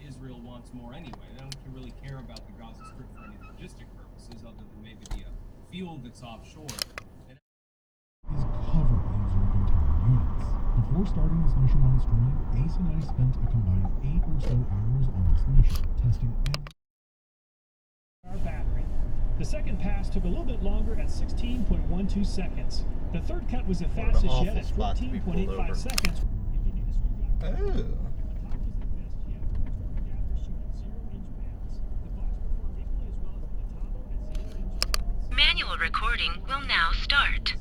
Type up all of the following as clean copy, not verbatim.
Israel wants more anyway. They don't really care about the Gaza Strip for any logistic purposes, other than maybe the fuel that's offshore. Is covered in absorbent terror units. Before starting this mission on stream, Ace and I spent a combined 8 or so hours on this mission, testing our battery. The second pass took a little bit longer at 16.12 seconds. The third cut was the fastest yet at 14.85 seconds. If you need a screwdriver, Manual recording will now start.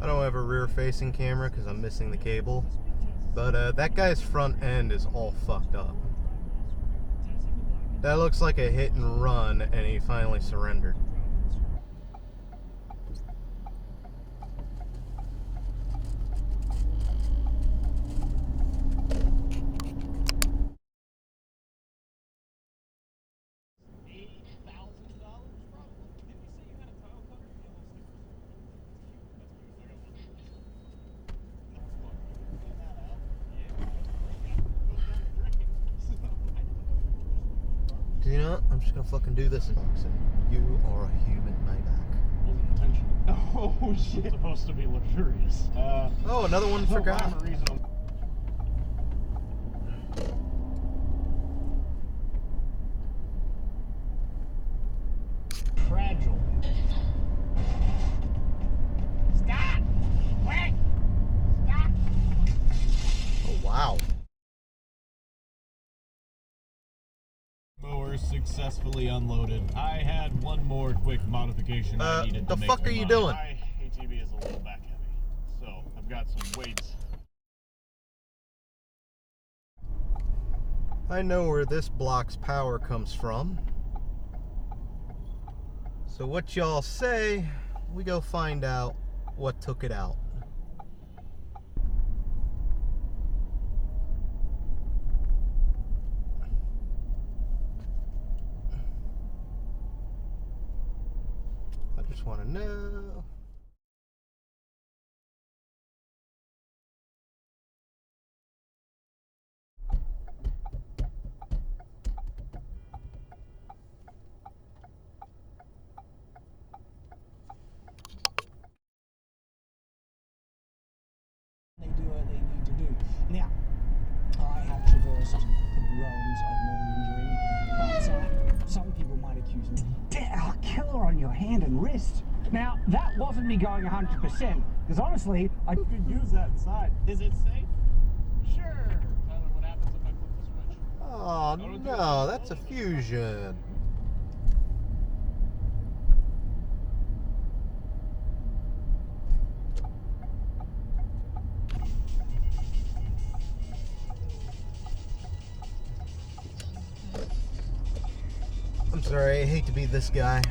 I don't have a rear-facing camera because I'm missing the cable, but that guy's front end is all fucked up. That looks like a hit and run, and he finally surrendered. You know what? I'm just gonna fucking do this and say, you are a human Maybach. Wasn't intentional. Oh shit. It's supposed to be luxurious. Oh, another one for God. Fragile. Stop! Wait! Stop! Oh, wow. Mower successfully unloaded. I had one more quick modification I needed to make. The fuck are you doing? My ATV is a little back heavy, so I've got some weights. I know where this block's power comes from. So what y'all say, we go find out what took it out. I just want to know. They do what they need to do. Now, I have traversed the realms of money but some people might accuse me. A killer on your hand and wrist. Now, that wasn't me going 100%, because honestly, I could use that inside. Is it safe? Sure. Tyler, what happens if I flip the switch? Oh no, that's a fusion. I'm sorry, I hate to be this guy.